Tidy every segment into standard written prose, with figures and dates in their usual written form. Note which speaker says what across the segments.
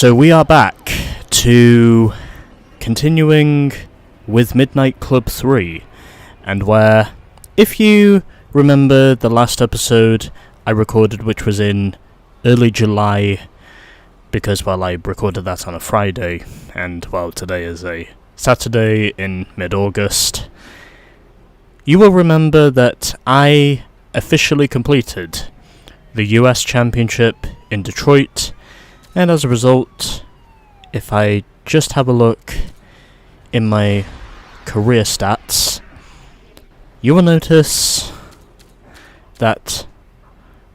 Speaker 1: So we are back to continuing with Midnight Club 3, and where, if you remember the last episode I recorded, which was in early July, because, well, I recorded that on a Friday, and, well, today is a Saturday in mid-August, you will remember that I officially completed the US Championship in Detroit, and as a result, if I just have a look in my career stats, you will notice that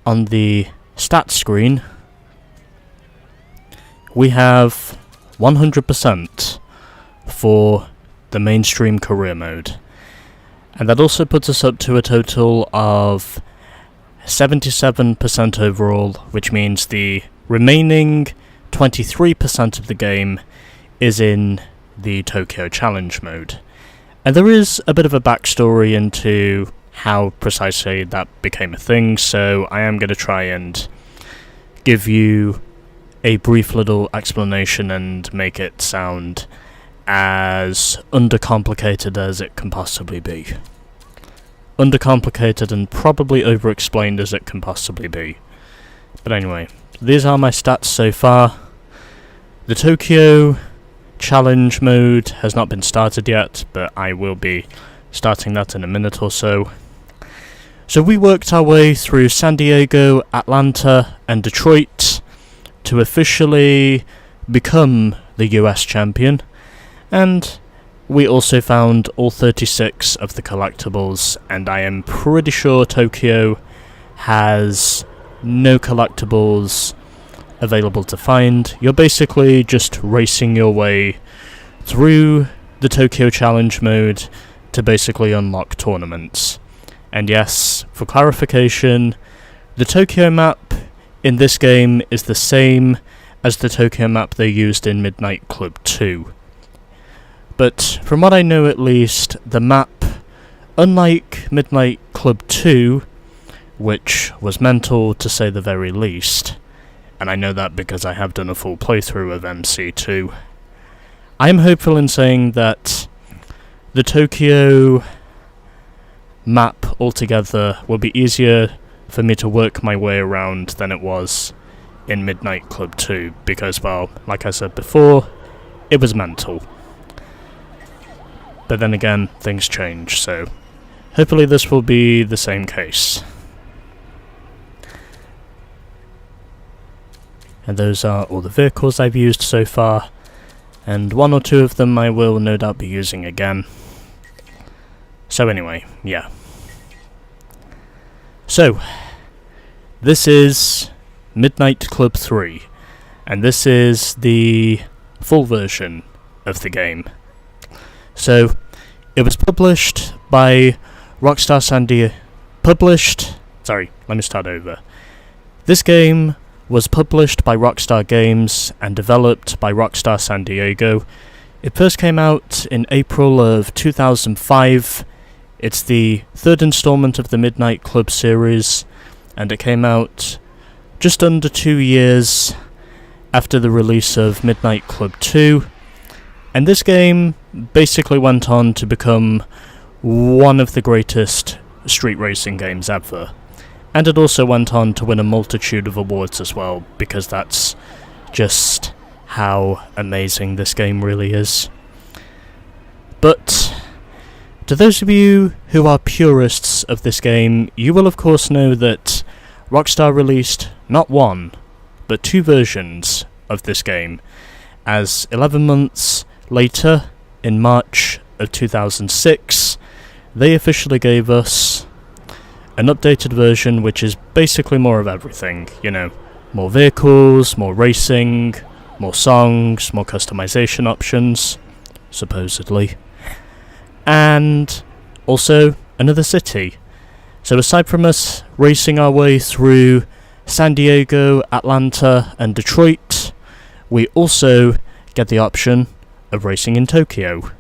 Speaker 1: on the stats screen we have 100% for the mainstream career mode, and that also puts us up to a total of 77% overall, which means the remaining 23% of the game is in the Tokyo Challenge mode. And there is a bit of a backstory into how precisely that became a thing, so I am going to try and give you a brief little explanation and make it sound as undercomplicated as it can possibly be. Undercomplicated and probably over-explained as it can possibly be. But anyway, these are my stats so far. The Tokyo Challenge mode has not been started yet, but I will be starting that in a minute or so. So we worked our way through San Diego, Atlanta, and Detroit to officially become the US champion, and we also found all 36 of the collectibles, and I am pretty sure Tokyo has no collectibles available to find. You're basically just racing your way through the Tokyo Challenge mode to basically unlock tournaments. And yes, for clarification, the Tokyo map in this game is the same as the Tokyo map they used in Midnight Club 2. But from what I know at least, the map, unlike Midnight Club 2, which was mental to say the very least, and I know that because I have done a full playthrough of MC2, I am hopeful in saying that the Tokyo map altogether will be easier for me to work my way around than it was in Midnight Club 2, because, well, like I said before, it was mental. But then again, things change, so hopefully this will be the same case. And those are all the vehicles I've used so far, and one or two of them I will no doubt be using again. So anyway, yeah. So, this is Midnight Club 3, and this is the full version of the game. So, it was published by Rockstar San Diego. Let me start over. This game was published by Rockstar Games and developed by Rockstar San Diego. It first came out in April of 2005. It's the third installment of the Midnight Club series, and it came out just under 2 years after the release of Midnight Club 2. And this game basically went on to become one of the greatest street racing games ever. And it also went on to win a multitude of awards as well, because that's just how amazing this game really is. But to those of you who are purists of this game, you will of course know that Rockstar released not one, but two versions of this game, as 11 months later, in March of 2006, they officially gave us an updated version which is basically more of everything, you know, more vehicles, more racing, more songs, more customization options, supposedly, and also another city. So aside from us racing our way through San Diego, Atlanta, and Detroit, we also get the option of racing in Tokyo.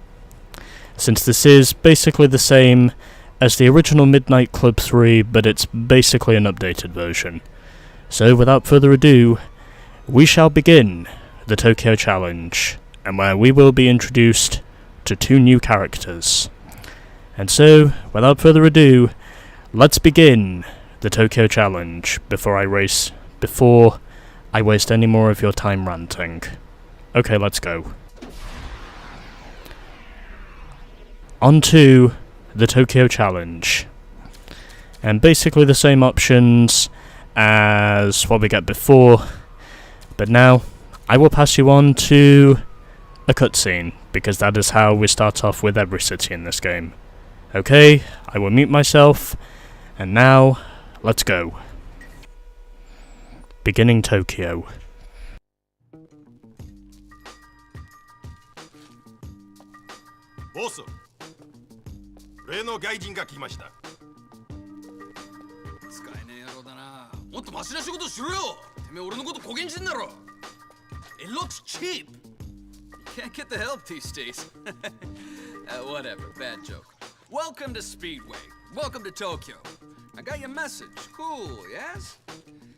Speaker 1: Since this is basically the same as the original Midnight Club 3, but it's basically an updated version. So without further ado, we shall begin the Tokyo Challenge, and where we will be introduced to 2 new characters. And so, without further ado, let's begin the Tokyo Challenge before I waste any more of your time ranting. Okay, let's go. On to the Tokyo Challenge. And basically the same options as what we get before, but now I will pass you on to a cutscene, because that is how we start off with every city in this game. Okay, I will mute myself, and now, let's go. Beginning Tokyo.
Speaker 2: Boss, 例の外人が来ました。使えねえ野郎だな。もっとマシな仕事しろよ。てめえ俺のことこげんじんだろ。It looks cheap. You can't get the help these days. Whatever, bad joke. Welcome to Speedway. Welcome to Tokyo. I got your message. Cool, yes?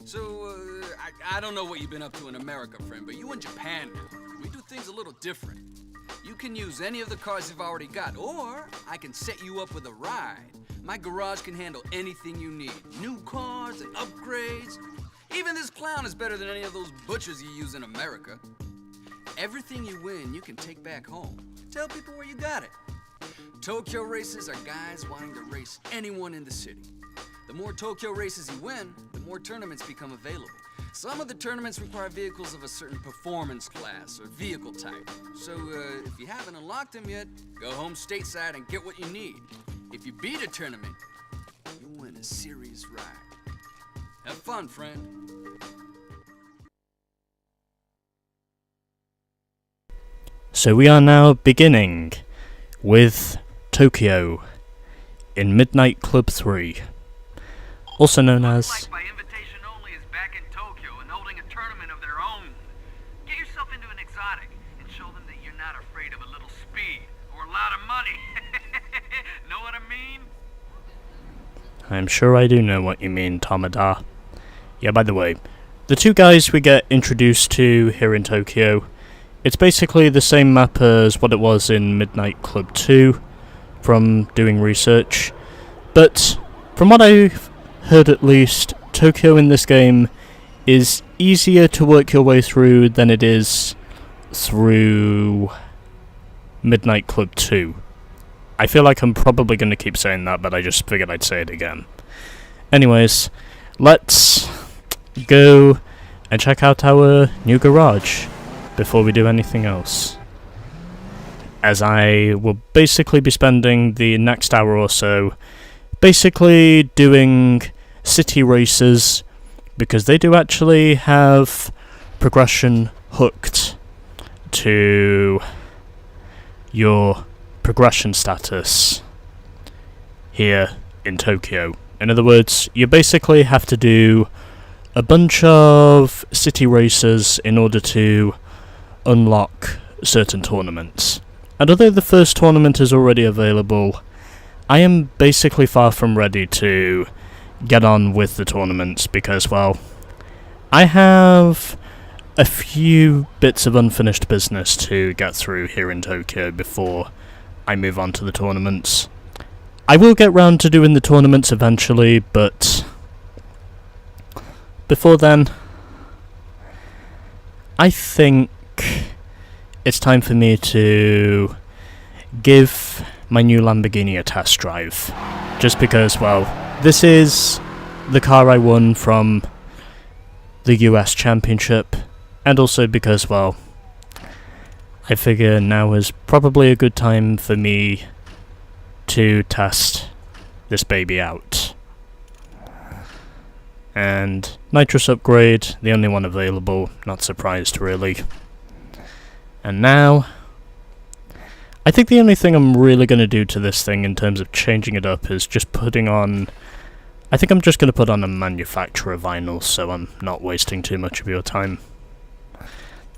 Speaker 2: So, I don't know what you've been up to in America, friend, but you in Japan now. We do things a little different. You can use any of the cars you've already got, or I can set you up with a ride. My garage can handle anything you need. New cars and upgrades. Even this clown is better than any of those butchers you use in America. Everything you win, you can take back home. Tell people where you got it. Tokyo races are guys wanting to race anyone in the city. The more Tokyo races you win, the more tournaments become available. Some of the tournaments require vehicles of a certain performance class or vehicle type. So, if you haven't unlocked them yet, go home stateside and get what you need. If you beat a tournament, you win a serious ride. Have fun, friend.
Speaker 1: So we are now beginning with Tokyo in Midnight Club 3, also known as...
Speaker 3: Like by invitation only is back in Tokyo and holding a tournament of their own. Get yourself into an exotic and show them that you're not afraid of a little speed or a lot of money. Know what I mean?
Speaker 1: I'm sure I do know what you mean, Tomoda. Yeah, by the way, the 2 guys we get introduced to here in Tokyo, it's basically the same map as what it was in Midnight Club 2 from doing research, but from what I've heard at least, Tokyo in this game is easier to work your way through than it is through Midnight Club 2. I feel like I'm probably going to keep saying that, but I just figured I'd say it again. Anyways, let's go and check out our new garage before we do anything else, as I will basically be spending the next hour or so basically doing city races, because they do actually have progression hooked to your progression status here in Tokyo. In other words, you basically have to do a bunch of city races in order to unlock certain tournaments. And although the first tournament is already available, I am basically far from ready to get on with the tournaments because, well, I have a few bits of unfinished business to get through here in Tokyo before I move on to the tournaments. I will get round to doing the tournaments eventually, but before then, I think it's time for me to give my new Lamborghini a test drive. Just because, well, this is the car I won from the US Championship, and also because, well, I figure now is probably a good time for me to test this baby out. And nitrous upgrade, the only one available, not surprised really. And now, I think the only thing I'm really going to do to this thing in terms of changing it up is just putting on... I think I'm just going to put on a manufacturer vinyl, so I'm not wasting too much of your time.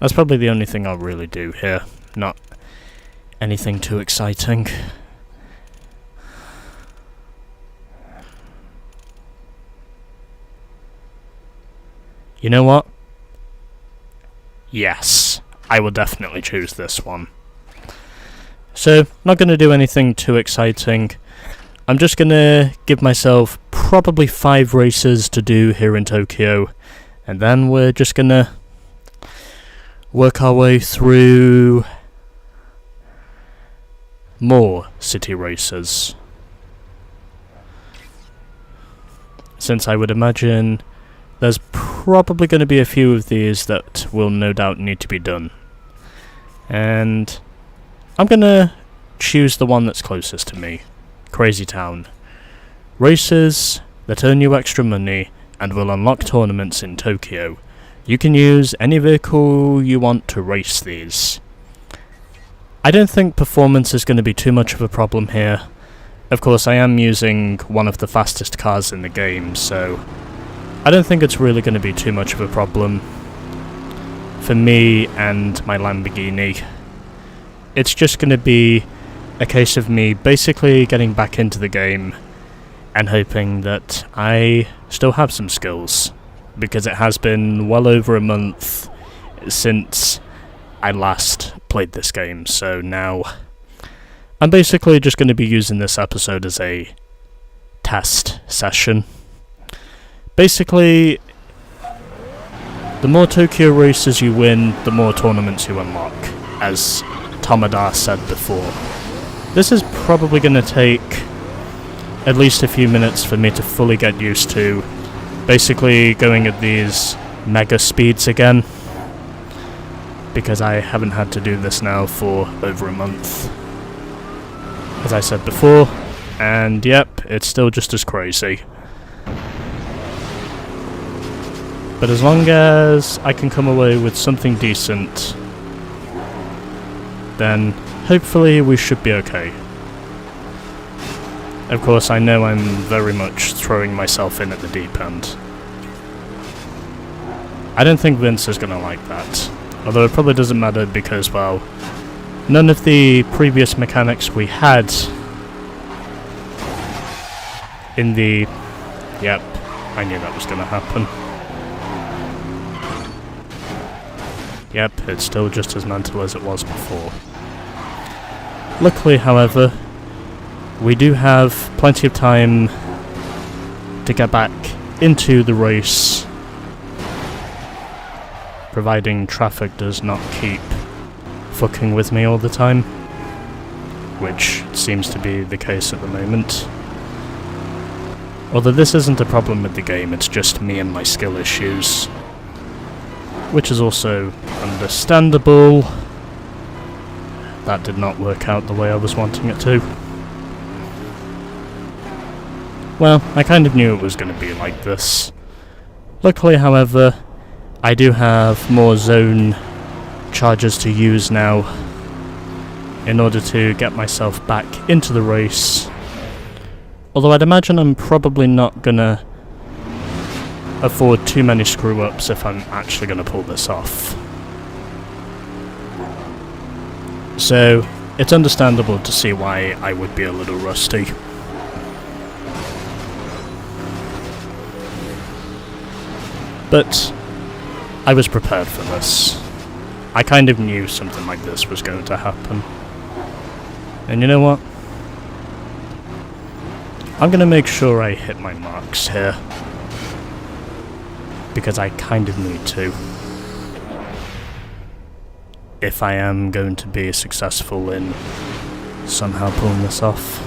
Speaker 1: That's probably the only thing I'll really do here. Not anything too exciting. You know what? Yes. I will definitely choose this one. So, not going to do anything too exciting. I'm just going to give myself probably 5 races to do here in Tokyo, and then we're just going to work our way through more city races. Since I would imagine there's probably going to be a few of these that will no doubt need to be done. And I'm going to choose the one that's closest to me, Crazy Town. Races that earn you extra money and will unlock tournaments in Tokyo. You can use any vehicle you want to race these. I don't think performance is going to be too much of a problem here. Of course, I am using one of the fastest cars in the game, so I don't think it's really going to be too much of a problem for me and my Lamborghini. It's just going to be a case of me basically getting back into the game and hoping that I still have some skills, because it has been well over a month since I last played this game, so now I'm basically just going to be using this episode as a test session. Basically, the more Tokyo races you win, the more tournaments you unlock, as Tomoda said before. This is probably going to take at least a few minutes for me to fully get used to basically going at these mega speeds again, because I haven't had to do this now for over a month, as I said before, and yep, it's still just as crazy. But as long as I can come away with something decent, then hopefully we should be okay. Of course, I know I'm very much throwing myself in at the deep end. I don't think Vince is going to like that. Although it probably doesn't matter because, well, none of the previous mechanics we had in the... Yep, I knew that was going to happen. Yep, it's still just as mental as it was before. Luckily, however, we do have plenty of time to get back into the race, providing traffic does not keep fucking with me all the time, which seems to be the case at the moment. Although this isn't a problem with the game, it's just me and my skill issues, which is also understandable. That did not work out the way I was wanting it to. Well, I kind of knew it was going to be like this. Luckily, however, I do have more zone charges to use now in order to get myself back into the race. Although I'd imagine I'm probably not gonna afford too many screw-ups if I'm actually gonna pull this off. So, it's understandable to see why I would be a little rusty. But I was prepared for this. I kind of knew something like this was going to happen. And you know what? I'm gonna make sure I hit my marks here, because I kind of need to, if I am going to be successful in somehow pulling this off.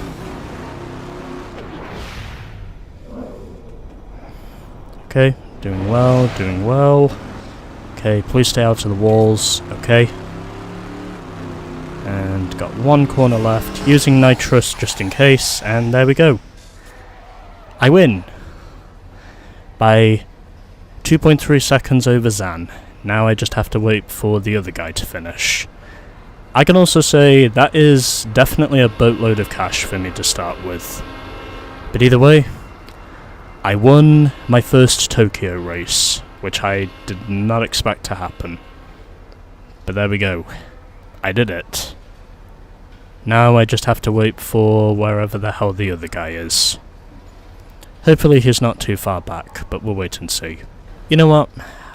Speaker 1: Okay, doing well, doing well. Okay, please stay out of the walls, okay. And got one corner left, using nitrous just in case, and there we go. I win! By 2.3 seconds over Zan. Now I just have to wait for the other guy to finish. I can also say that is definitely a boatload of cash for me to start with. But either way, I won my first Tokyo race, which I did not expect to happen. But there we go. I did it. Now I just have to wait for wherever the hell the other guy is. Hopefully he's not too far back, but we'll wait and see. You know what?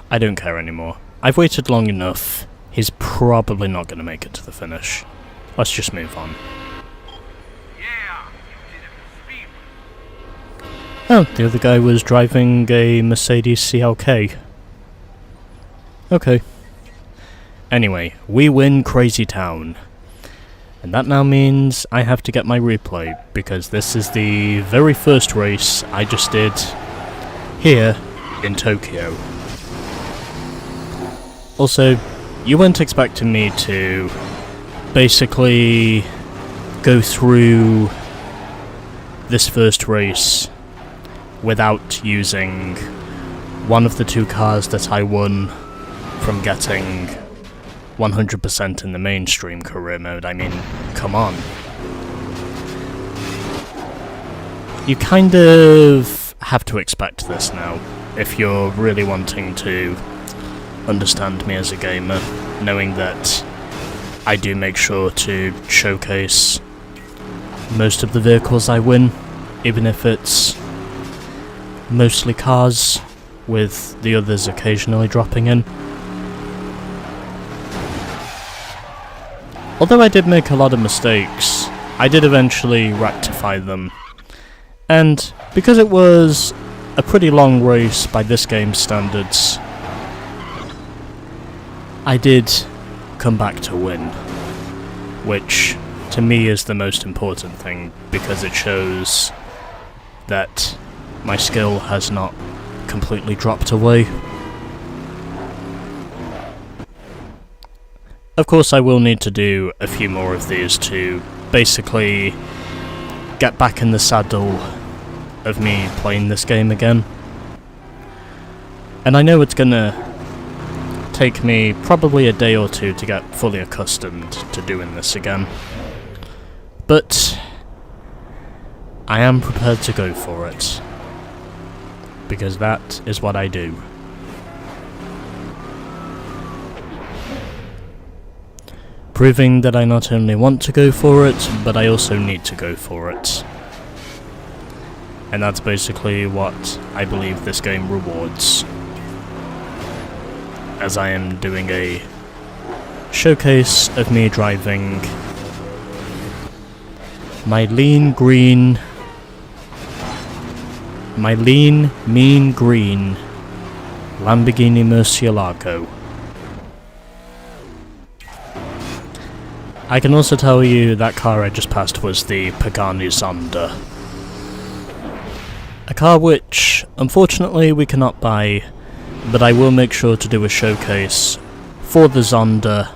Speaker 1: I don't care anymore. I've waited long enough. he's probably not going to make it to the finish. Let's just move on.
Speaker 3: Yeah, you did it for speed.
Speaker 1: Oh, the other guy was driving a Mercedes CLK. Okay. Anyway, we win Crazy Town. And that now means I have to get my replay, because this is the very first race I just did here in Tokyo. Also, you weren't expecting me to basically go through this first race without using one of the two cars that I won from getting 100% in the mainstream career mode. I mean, come on. You kind of have to expect this now, if you're really wanting to understand me as a gamer, knowing that I do make sure to showcase most of the vehicles I win, even if it's mostly cars, with the others occasionally dropping in. Although I did make a lot of mistakes, I did eventually rectify them. And because it was a pretty long race by this game's standards, I did come back to win. Which, to me, is the most important thing, because it shows that my skill has not completely dropped away. Of course, I will need to do a few more of these to basically get back in the saddle of me playing this game again. And I know it's gonna take me probably a day or two to get fully accustomed to doing this again. But I am prepared to go for it, because that is what I do. Proving that I not only want to go for it, but I also need to go for it. And that's basically what I believe this game rewards, as I am doing a showcase of me driving my lean, mean green Lamborghini Murcielago. I can also tell you that car I just passed was the Pagani Zonda. A car which, unfortunately, we cannot buy, but I will make sure to do a showcase for the Zonda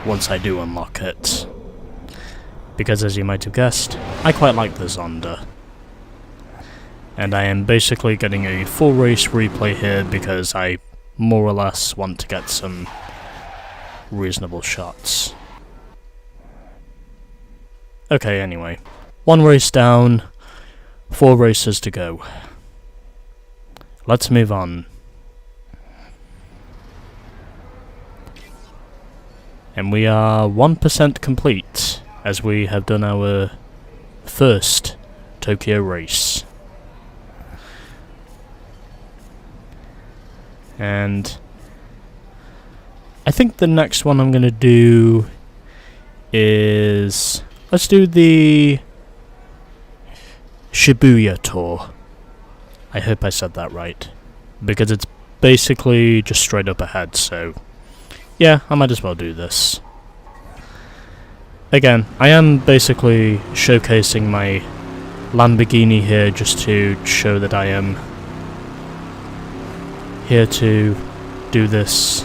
Speaker 1: once I do unlock it. Because as you might have guessed, I quite like the Zonda. And I am basically getting a full race replay here because I more or less want to get some reasonable shots. Okay, anyway. 1 race down, 4 races to go. Let's move on. And we are 1% complete, as we have done our first Tokyo race. And I think the next one I'm going to do is... let's do the Shibuya tour. I hope I said that right, because it's basically just straight up ahead, so yeah, I might as well do this. Again, I am basically showcasing my Lamborghini here just to show that I am here to do this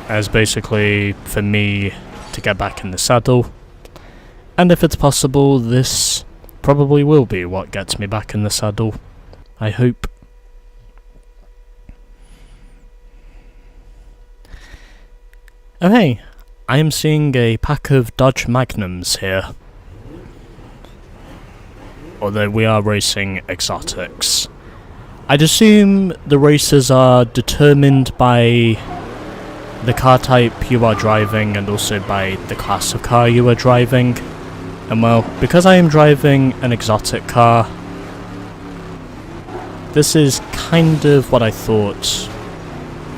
Speaker 1: as basically for me to get back in the saddle. And if it's possible, this probably will be what gets me back in the saddle. I hope. Oh hey, I am seeing a pack of Dodge Magnums here. Although we are racing exotics. I'd assume the races are determined by the car type you are driving and also by the class of car you are driving. And well, because I am driving an exotic car, this is kind of what I thought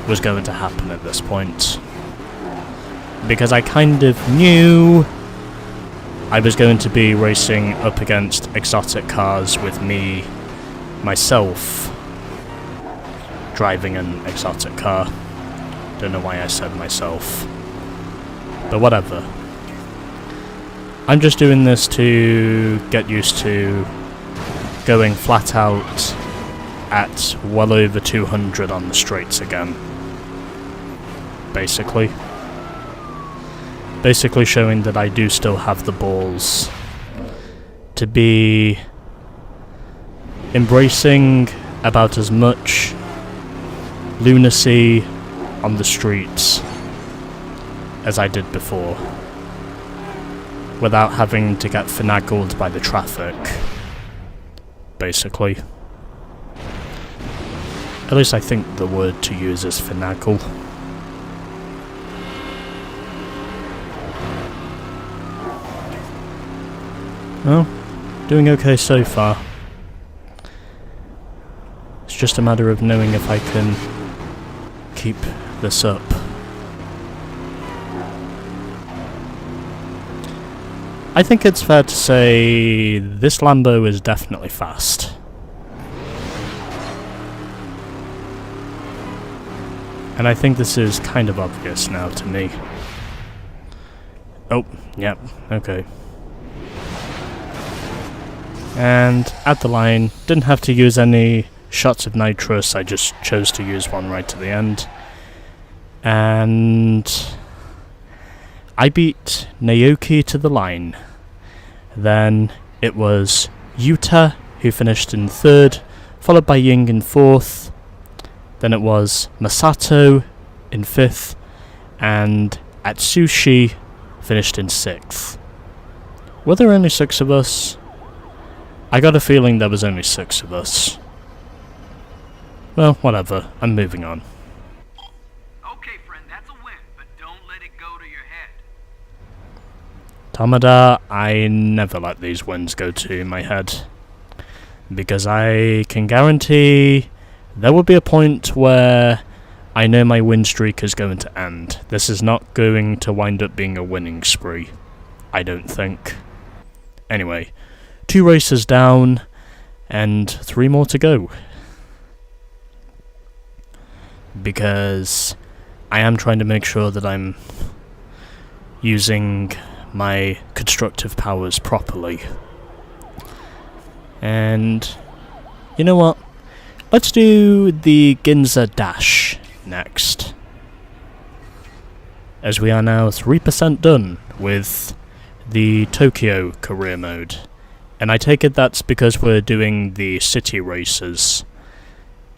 Speaker 1: was going to happen at this point. because I kind of knew I was going to be racing up against exotic cars with myself, driving an exotic car. Don't know why I said myself, but whatever. I'm just doing this to get used to going flat out at well over 200 on the straights again. Basically showing that I do still have the balls to be embracing about as much lunacy on the streets as I did before, without having to get finagled by the traffic, basically. At least I think the word to use is finagle. Well, doing okay so far. It's just a matter of knowing if I can keep this up. I think it's fair to say this Lambo is definitely fast. And I think this is kind of obvious now to me. Oh, yep, okay. And at the line, didn't have to use any shots of nitrous, I just chose to use one right to the end. And I beat Naoki to the line. Then it was Yuta who finished in 3rd, followed by Ying in 4th. Then it was Masato in 5th, and Atsushi finished in 6th. Were there only 6 of us? I got a feeling there was only 6 of us. Well, whatever, I'm moving on.
Speaker 3: Okay, friend, that's a win, but don't let it go to your head.
Speaker 1: Tomoda, I never let these wins go to my head, because I can guarantee there will be a point where I know my win streak is going to end. This is not going to wind up being a winning spree, I don't think. Anyway, 2 races down, and 3 more to go. Because I am trying to make sure that I'm using my constructive powers properly. And you know what? Let's do the Ginza Dash next, as we are now 3% done with the Tokyo career mode. And I take it that's because we're doing the city races.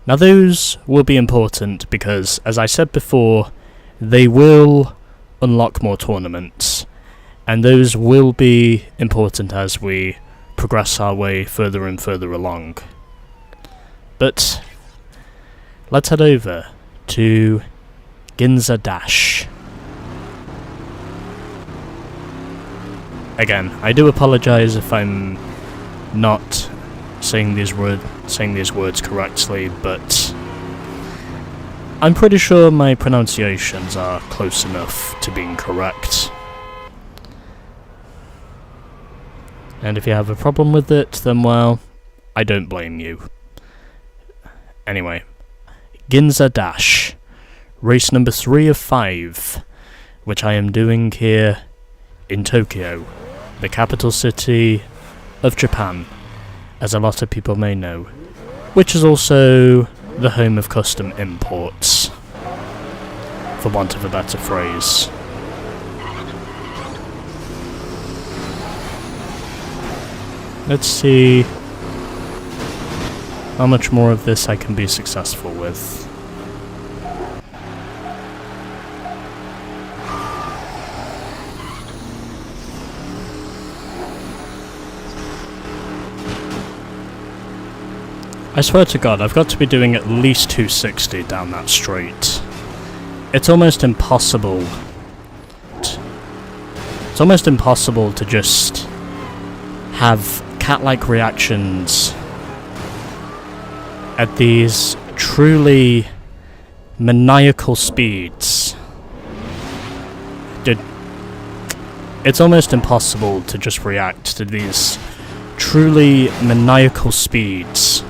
Speaker 1: Now those will be important because, as I said before, they will unlock more tournaments. And those will be important as we progress our way further and further along. But let's head over to Ginza Dash. Again, I do apologise if I'm not saying these words correctly, but I'm pretty sure my pronunciations are close enough to being correct. And if you have a problem with it, then well, I don't blame you. Anyway, Ginza Dash, race number 3 of 5, which I am doing here in Tokyo, the capital city of Japan, as a lot of people may know, which is also the home of custom imports, for want of a better phrase. Let's see how much more of this I can be successful with. I swear to God, I've got to be doing at least 260 down that straight. It's almost impossible. It's almost impossible to just have cat-like reactions at these truly maniacal speeds. it's almost impossible to just react to these truly maniacal speeds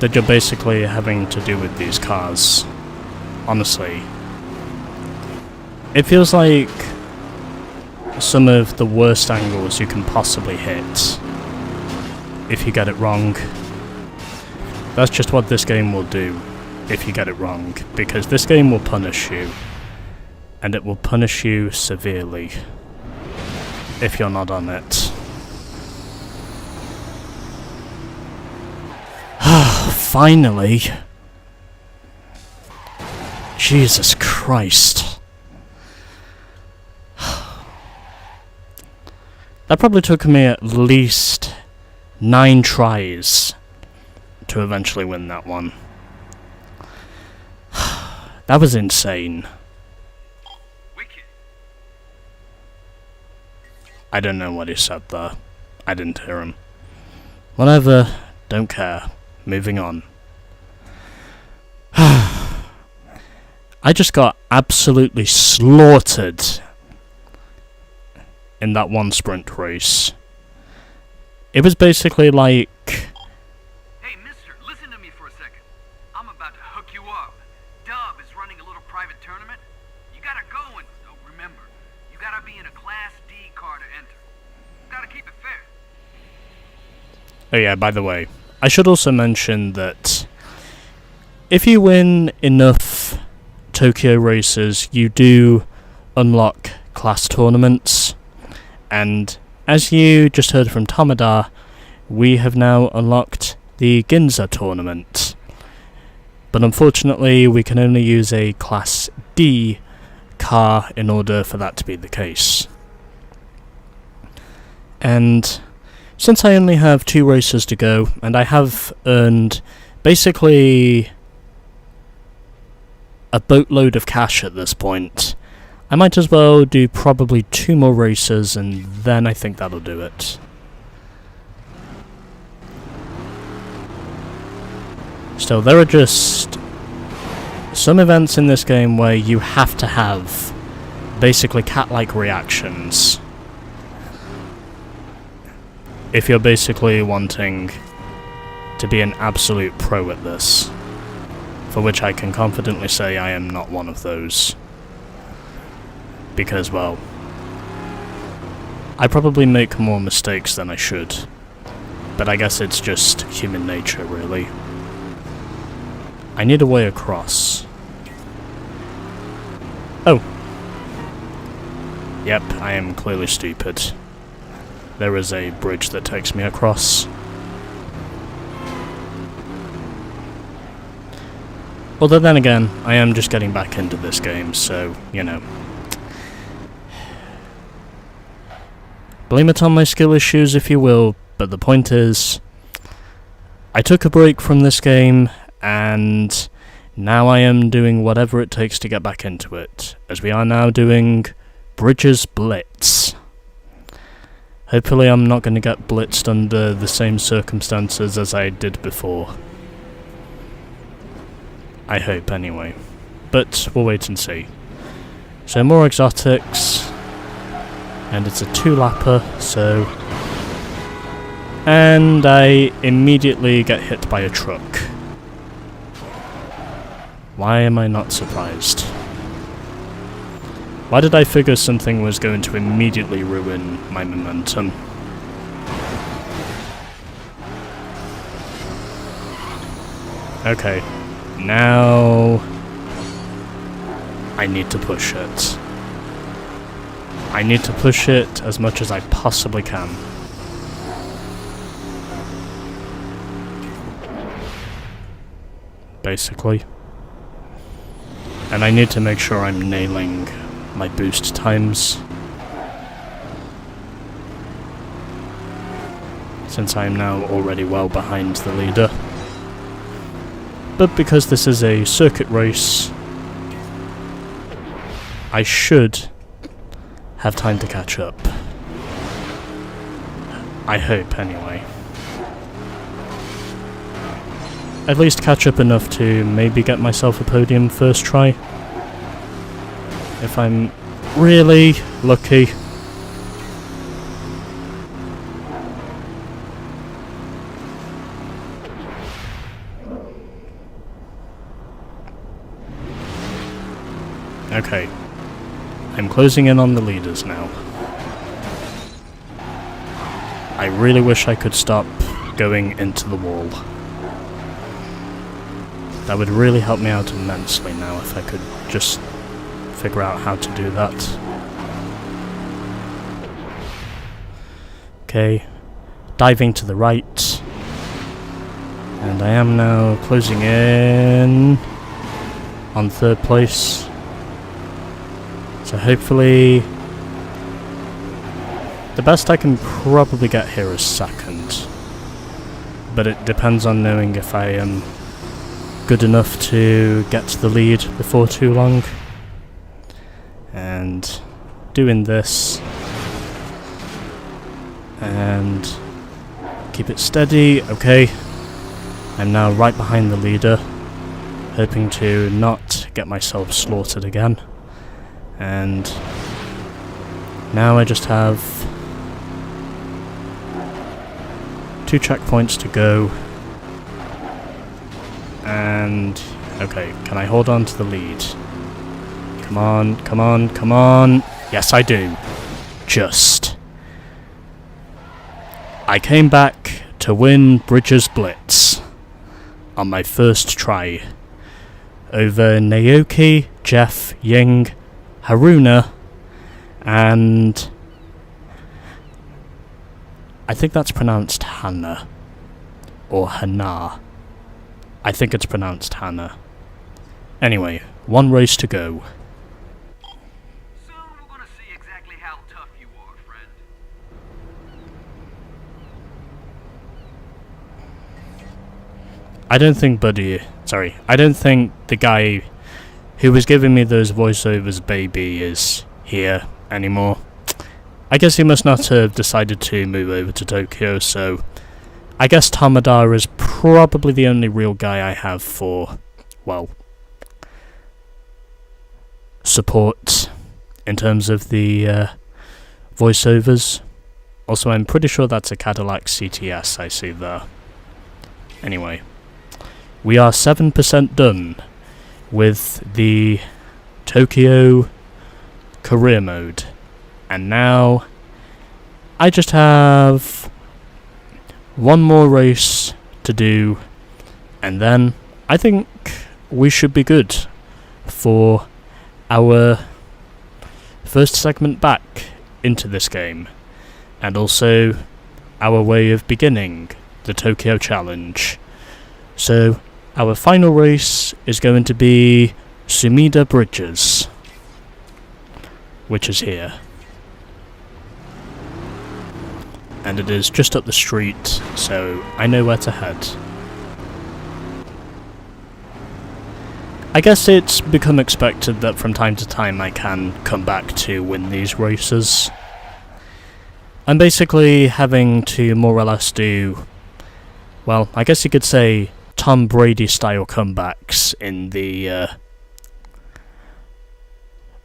Speaker 1: that you're basically having to do with these cars. Honestly. It feels like some of the worst angles you can possibly hit if you get it wrong. That's just what this game will do if you get it wrong, because this game will punish you, and it will punish you severely if you're not on it. Finally! Jesus Christ. That probably took me at least 9 tries to eventually win that one. That was insane. I don't know what he said there. I didn't hear him. Whatever, don't care. Moving on. I just got absolutely slaughtered in that one sprint race. It was basically like...
Speaker 3: Hey, mister, listen to me for a second. I'm about to hook you up. Dub is running a little private tournament. You gotta go and... Oh, remember, you gotta be in a Class D car to enter. Gotta keep it fair.
Speaker 1: Oh yeah, by the way, I should also mention that if you win enough Tokyo races, you do unlock class tournaments, and as you just heard from Tomoda, we have now unlocked the Ginza tournament. But unfortunately, we can only use a Class D car in order for that to be the case. And since I only have 2 races to go, and I have earned basically a boatload of cash at this point, I might as well do probably 2 more races, and then I think that'll do it. Still, there are just some events in this game where you have to have basically cat-like reactions if you're basically wanting to be an absolute pro at this, for which I can confidently say I am not one of those. Because, well, I probably make more mistakes than I should, but I guess it's just human nature, really. I need a way across. Oh. Yep, I am clearly stupid. There is a bridge that takes me across. Although then again, I am just getting back into this game, so, you know. Blame it on my skill issues if you will, but the point is, I took a break from this game, and now I am doing whatever it takes to get back into it, as we are now doing Bridges Blitz. Hopefully I'm not going to get blitzed under the same circumstances as I did before. I hope, anyway. But we'll wait and see. So more exotics, and it's a 2-lapper, so... And I immediately get hit by a truck. Why am I not surprised? Why did I figure something was going to immediately ruin my momentum? Okay, now I need to push it. I need to push it as much as I possibly can. Basically. And I need to make sure I'm nailing my boost times, since I am now already well behind the leader. But because this is a circuit race, I should have time to catch up. I hope, anyway. At least catch up enough to maybe get myself a podium first try. If if I'm really lucky. Okay. I'm closing in on the leaders now. I really wish I could stop going into the wall. That would really help me out immensely now if I could just figure out how to do that. Okay, diving to the right. And I am now closing in on 3rd place. So hopefully the best I can probably get here is 2nd. But it depends on knowing if I am good enough to get to the lead before too long. And doing this. And keep it steady. Okay. I'm now right behind the leader. Hoping to not get myself slaughtered again. And now I just have 2 checkpoints to go. And okay, can I hold on to the lead? Come on, come on, come on. Yes, I do. Just. I came back to win Bridges Blitz on my first try over Naoki, Jeff, Ying, Haruna, and I think that's pronounced Hannah, or Hana. I think it's pronounced Hannah. Anyway, 1 race to go.
Speaker 3: Soon we're gonna see exactly how tough you are, friend.
Speaker 1: I don't think I don't think the guy who was giving me those voiceovers, baby, is here anymore. I guess he must not have decided to move over to Tokyo, so I guess Tomoda is probably the only real guy I have for, well, support in terms of the voiceovers. Also, I'm pretty sure that's a Cadillac CTS I see there. Anyway, we are 7% done with the Tokyo career mode, and now I just have 1 more race to do, and then I think we should be good for our first segment back into this game, and also our way of beginning the Tokyo Challenge. So our final race is going to be Sumida Bridges, which is here. And it is just up the street, so I know where to head. I guess it's become expected that from time to time I can come back to win these races. I'm basically having to more or less do, well, I guess you could say Tom Brady style comebacks in the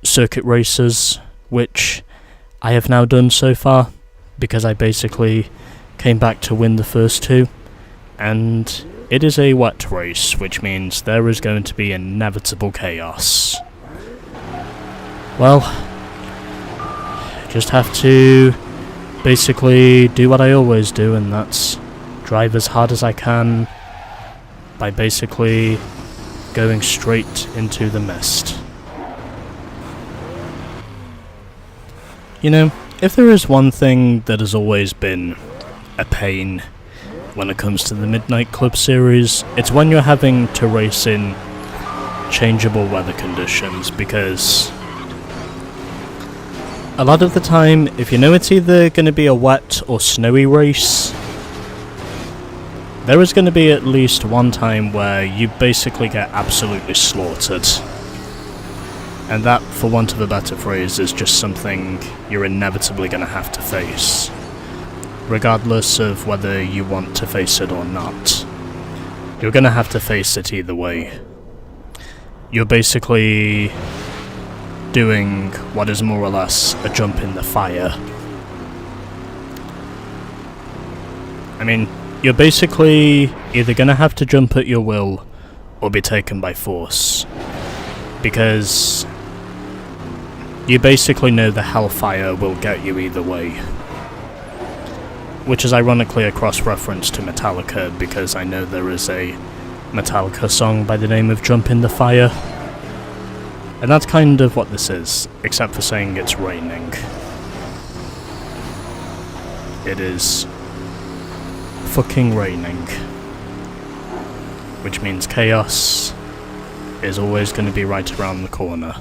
Speaker 1: circuit races, which I have now done so far, because I basically came back to win the first 2, and it is a wet race, which means there is going to be inevitable chaos. Well, just have to basically do what I always do, and that's drive as hard as I can by basically going straight into the mist. You know, if there is one thing that has always been a pain when it comes to the Midnight Club series, it's when you're having to race in changeable weather conditions, because a lot of the time, if you know it's either going to be a wet or snowy race, there is going to be at least one time where you basically get absolutely slaughtered. And that, for want of a better phrase, is just something you're inevitably going to have to face, regardless of whether you want to face it or not. You're going to have to face it either way. You're basically doing what is more or less a jump in the fire. I mean, you're basically either gonna have to jump at your will or be taken by force, because you basically know the hellfire will get you either way. Which is ironically a cross-reference to Metallica, because I know there is a Metallica song by the name of Jump in the Fire. And that's kind of what this is, except for saying it's raining. It is fucking raining. Which means chaos is always going to be right around the corner.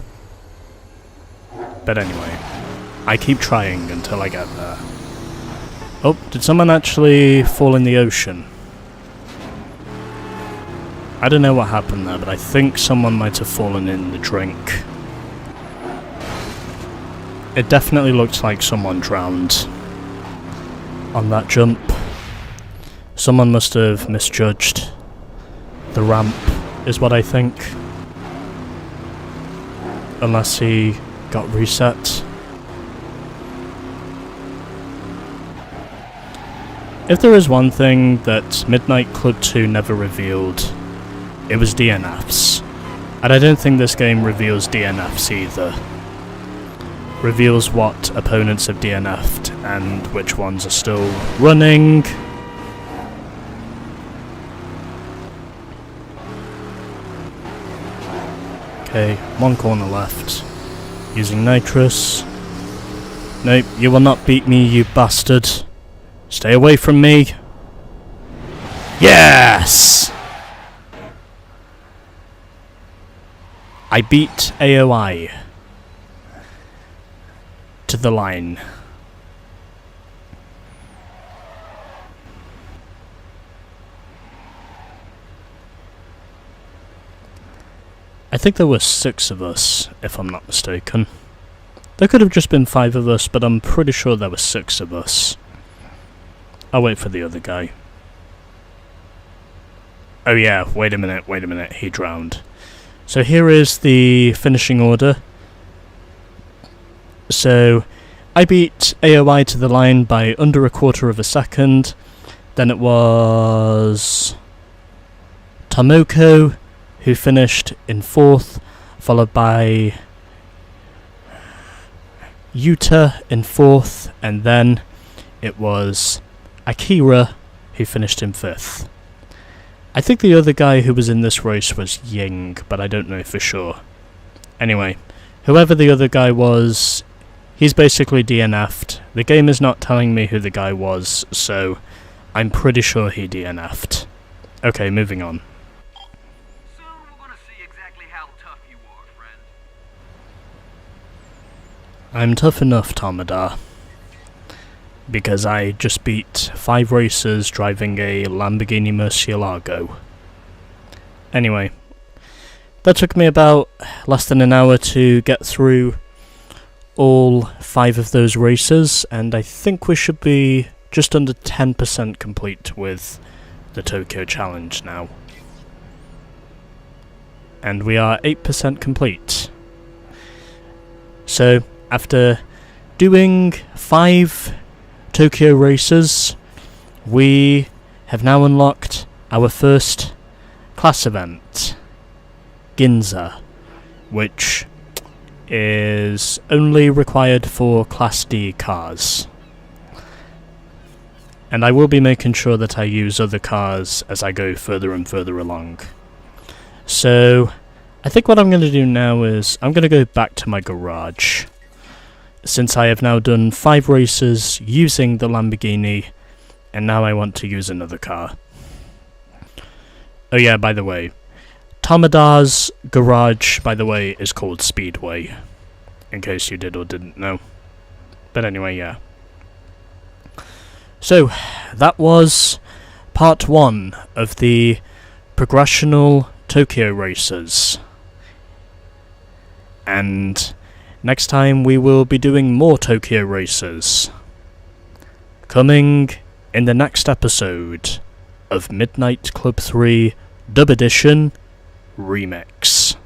Speaker 1: But anyway, I keep trying until I get there. Oh, did someone actually fall in the ocean? I don't know what happened there, but I think someone might have fallen in the drink. It definitely looked like someone drowned on that jump. Someone must have misjudged the ramp, is what I think. Unless he got reset. If there is one thing that Midnight Club 2 never revealed, it was DNFs. And I don't think this game reveals DNFs either. Reveals what opponents have DNF'd and which ones are still running. Okay, one corner left. Using nitrous. Nope, you will not beat me, you bastard. Stay away from me. Yes! I beat AOI to the line. I think there were 6 of us, if I'm not mistaken. There could have just been 5 of us, but I'm pretty sure there were 6 of us. I'll wait for the other guy. Oh yeah, wait a minute, he drowned. So here is the finishing order. So, I beat AOI to the line by under a quarter of a second. Then it was Tomoko, who finished in 4th, followed by Yuta in 4th, and then it was Akira, who finished in 5th. I think the other guy who was in this race was Ying, but I don't know for sure. Anyway, whoever the other guy was, he's basically DNF'd. The game is not telling me who the guy was, so I'm pretty sure he DNF'd. Okay, moving on.
Speaker 3: Soon we're gonna see exactly how tough you are, friend.
Speaker 1: I'm tough enough, Tomoda. Because I just beat 5 racers driving a Lamborghini Murcielago. Anyway, that took me about less than an hour to get through all 5 of those races, and I think we should be just under 10% complete with the Tokyo Challenge now. And we are 8% complete. So, after doing 5 Tokyo races, we have now unlocked our first class event, Ginza, which is only required for Class D cars. And I will be making sure that I use other cars as I go further and further along. So, I think what I'm going to do now is, I'm going to go back to my garage. Since I have now done 5 races using the Lamborghini, and now I want to use another car. Oh yeah, by the way, Tomoda's garage, by the way, is called Speedway, in case you did or didn't know. But anyway, yeah. So, that was part 1 of the Progressional Tokyo Races. And next time we will be doing more Tokyo Races. Coming in the next episode of Midnight Club 3 Dub Edition REMIX.